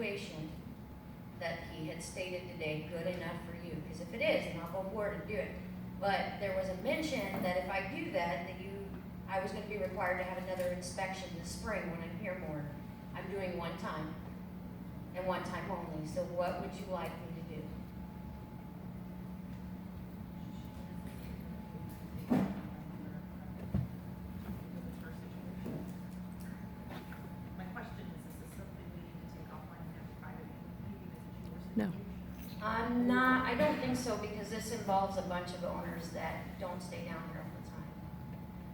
evaluation that he had stated today good enough for you? Because if it is, then I'll go forward and do it. But there was a mention that if I do that, I was gonna be required to have another inspection this spring when I'm here more. I'm doing one time, and one time only, so what would you like me to do? My question is this something we need to take offline and have a private meeting that you were No. I don't think so, because this involves a bunch of owners that don't stay down here all the time.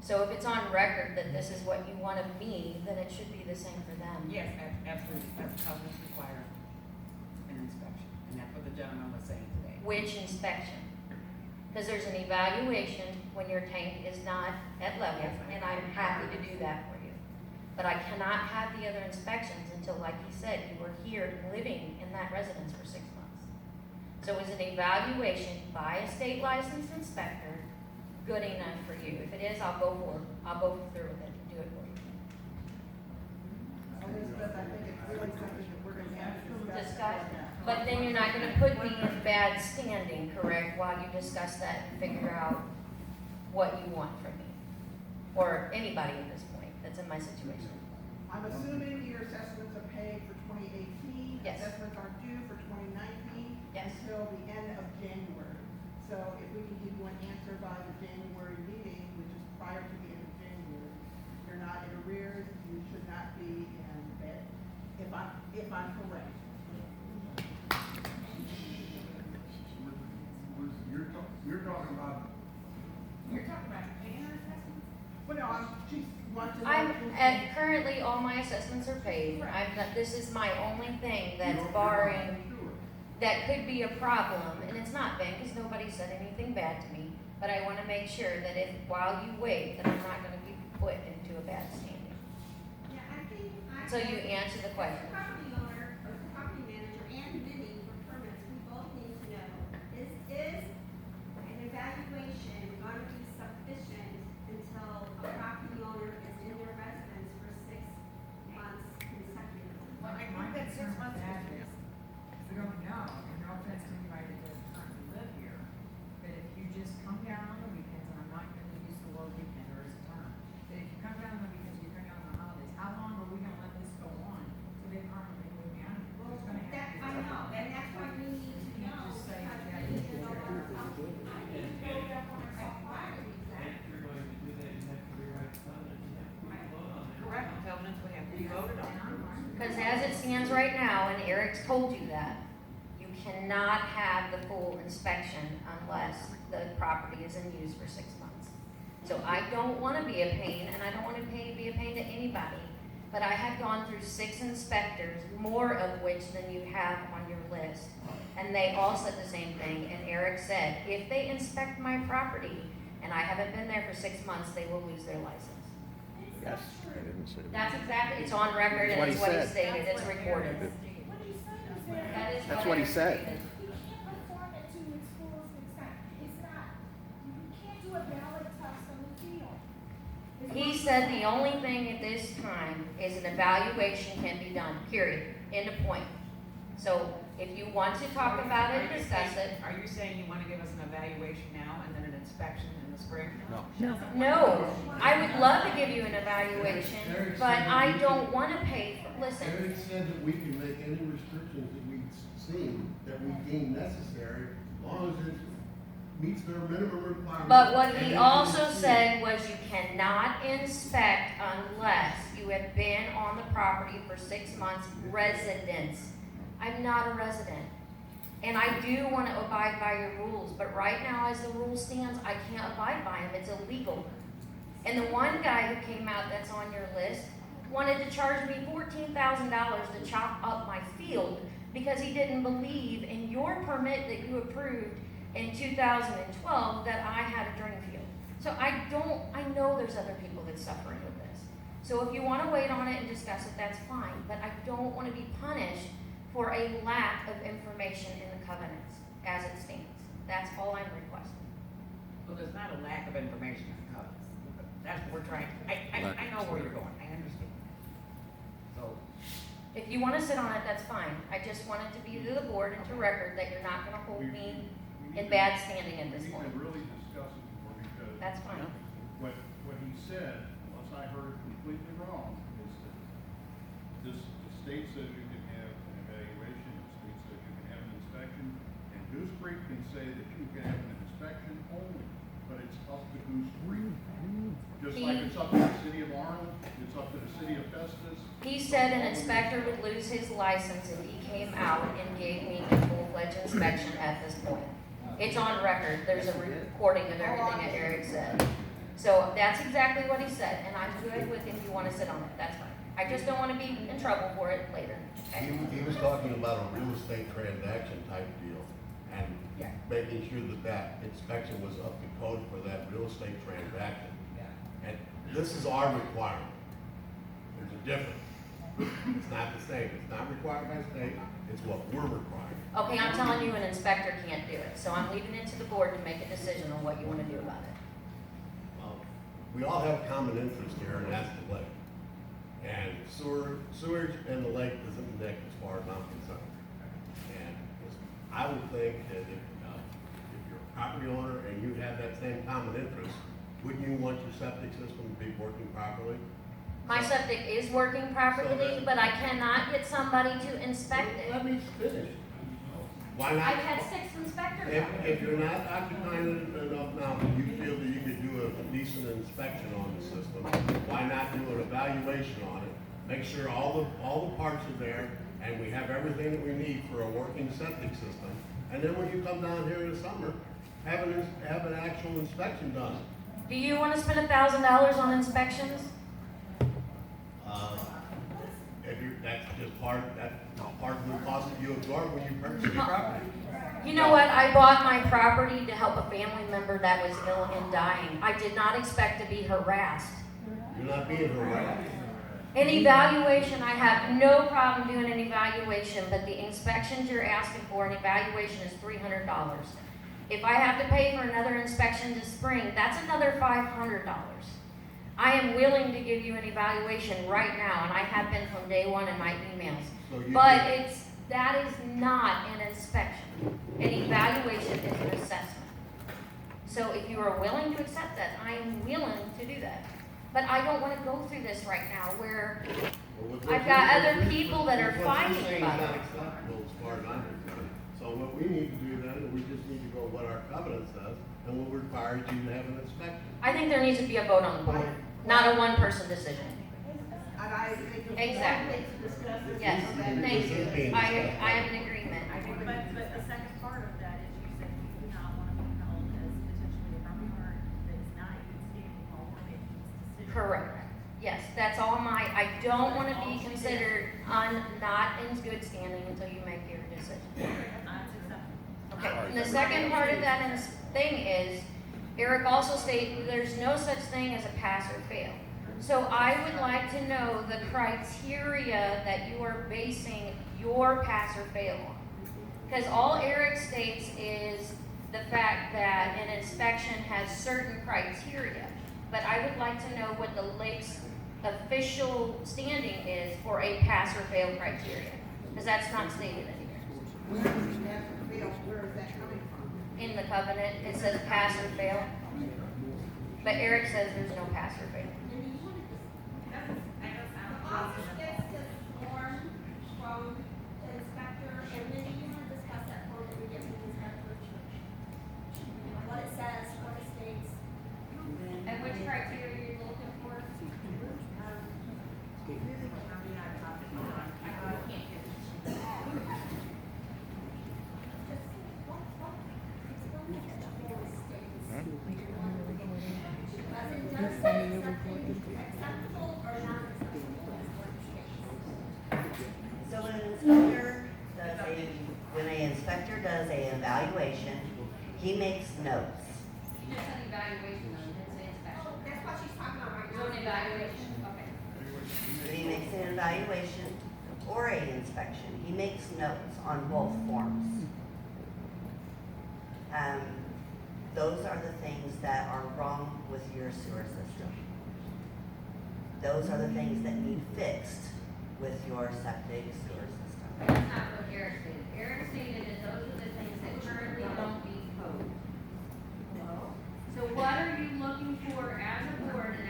So if it's on record that this is what you want of me, then it should be the same for them. Yes, absolutely, that's covenants require an inspection, and that's what the gentleman was saying today. Which inspection? Because there's an evaluation when your tank is not at level, Yes, and I'm happy to do that for you. But I cannot have the other inspections until, like he said, you were here living in that residence for 6 months. So is an evaluation by a state licensed inspector good enough for you? If it is, I'll go through with it and do it for you. Elizabeth, I think it's really something that we're gonna have to Discuss, but then you're not gonna put me in bad standing, correct, while you discuss that and figure out what you want from me? Or anybody at this point that's in my situation. I'm assuming your assessments are paid for 2018. Yes. Assessments are due for 2019. Yes. Until the end of January. So if we can give you an answer by the January meeting, which is prior to the end of January, you're not in arrears, you should not be in debt, if I'm correct. You're talking about, paying our assessments? Well, no, she wants to know. Currently, all my assessments are paid. This is my only thing that's barring, that could be a problem, and it's not been, because nobody said anything bad to me, but I wanna make sure that while you wait, that I'm not gonna be put into a bad standing. Yeah, I think So you answer the question. As a property owner, or the property manager, and bidding for permits, we both need to know, is an evaluation going to be sufficient until a property owner is in their residence for 6 months consecutively? Well, I think that 6 months is, we don't know, and no offense to anybody that doesn't currently live here, but if you just come down on the weekends, and I'm not gonna use the word weekend, there is a term, but if you come down on the weekends, you come down on the holidays, how long are we gonna let this go on till they permanently move down? Well, It's gonna have to be. I know, and that's why we need to You know, just say, because yeah, we need to you know should. our house. I need to go up on our property, If you're going to do that, you have to rewrite the covenant, you have to vote on it. Correct, covenants would have to be voted on. Because as it stands right now, and Eric's told you that, you cannot have the full inspection unless the property is in use for 6 months. So I don't wanna be a pain, and I don't wanna be a pain to anybody, but I have gone through 6 inspectors, more of which than you have on your list. And they all said the same thing, and Eric said, if they inspect my property, and I haven't been there for 6 months, they will lose their license. Yes, I didn't say that. That's exactly, it's on record, and it's what he stated, it's recorded. What he's saying is that That is That's what he said. stated. he can't perform it to its fullest extent. It's not, you can't do a ballot test on the field. It's He not- said the only thing at this time is an evaluation can be done, period, end of point. So if you want to talk about it, discuss it. Are you saying you wanna give us an evaluation now and then an inspection in the spring? No. No, I would love to give you an evaluation, but I don't wanna pay for, listen, Eric said that we can make any restrictions that we see, that we deem necessary, as long as it meets their minimum requirements. but what he And also it's- said was you cannot inspect unless you have been on the property for 6 months residence. I'm not a resident. And I do want to abide by your rules, but right now, as the rule stands, I can't abide by them. It's illegal. And the one guy who came out that's on your list wanted to charge me $14,000 to chop up my field because he didn't believe in your permit that you approved in 2012 that I had a drain field. So I know there's other people that's suffering with this. So if you want to wait on it and discuss it, that's fine, but I don't want to be punished for a lack of information in the covenants as it stands. That's all I'm requesting. Well, there's not a lack of information in the covenants. That's what we're trying, I know where you're going, I understand. So, If you wanna sit on it, that's fine. I just want it to be to the board and to record that you're not gonna hold me in bad standing at this point. We need to really discuss it more because. That's fine. What he said, unless I heard it completely wrong, is that the state says you can have an evaluation, the state says you can have an inspection, and Goose Creek can say that you can have an inspection only, but it's up to Goose Creek. Just like it's up to the city of Arnold, it's up to the city of Festus. He said an inspector would lose his license if he came out and gave me a full-fledged inspection at this point. It's on record, there's a recording of everything that Eric said. So that's exactly what he said, and I'm good with if you wanna sit on it, that's fine. I just don't wanna be in trouble for it later, okay? He was talking about a real estate transaction type deal, and Yeah. making sure that that inspection was up to code for that real estate transaction. And this is our requirement. There's a difference. It's not the same. It's not required by state, it's what we're requiring. Okay, I'm telling you an inspector can't do it, so I'm leaving it to the board to make a decision on what you wanna do about it. We all have common interest here, and that's the lake. And sewage and the lake isn't neck as far as I'm concerned. And I would think that if you're a property owner and you have that same common interest, wouldn't you want your septic system to be working properly? My septic is working properly, but I cannot get somebody to inspect it. Let me finish. Why not? I've had 6 inspectors out there. If you're not occupying it enough now, and you feel that you could do a decent inspection on the system, why not do an evaluation on it? Make sure all the parts are there, and we have everything that we need for a working septic system. And then when you come down here in the summer, have an actual inspection done. Do you wanna spend $1,000 on inspections? That's just part of the cost that you absorb when you purchase your property. You know what, I bought my property to help a family member that was ill and dying. I did not expect to be harassed. You're not being harassed. An evaluation, I have no problem doing an evaluation, but the inspections you're asking for, an evaluation is $300. If I have to pay for another inspection this spring, that's another $500. I am willing to give you an evaluation right now, and I have been from day one in my emails. But that is not an inspection. An evaluation is an assessment. So if you are willing to accept that, I am willing to do that. But I don't want to go through this right now where I've got other people that are fighting about it. Not acceptable as far as I'm concerned. So what we need to do then, is we just need to go what our covenant says, and we'll require you to have an inspection. I think there needs to be a vote on the board, not a one-person decision. And I think the board Exactly. needs to discuss this. Yes, Okay. thank you. I am in agreement. I agree with But you. the second part of that is you said you do not want to be held as potentially a property owner that is not even standing while we're making this decision. Correct. Yes, that's all I don't want to be considered not in good standing until you make your decision. That's acceptable. Okay, and the second part of that thing is, Eric also stated there's no such thing as a pass or fail. So I would like to know the criteria that you are basing your pass or fail on. Because all Eric states is the fact that an inspection has certain criteria. But I would like to know what the lake's official standing is for a pass or fail criteria. Because that's not stated anywhere. Where is that bill, where is that coming from? In the covenant, it says pass or fail. But Eric says there's no pass or fail. The office gets this form from the inspector, and then you wanna discuss that form that we get from the inspector. What it says, what it states. And which criteria you're looking for? So when an inspector does an evaluation, he makes notes. You just said evaluation, though, you didn't say inspection. That's what she's talking about right So now. an evaluation, okay. When he makes an evaluation or an inspection, he makes notes on both forms. Those are the things that are wrong with your sewer system. Those are the things that need fixed with your septic sewer system. That's not what Eric stated. Eric stated that those are the things that currently don't meet code. So what are you looking for as a board and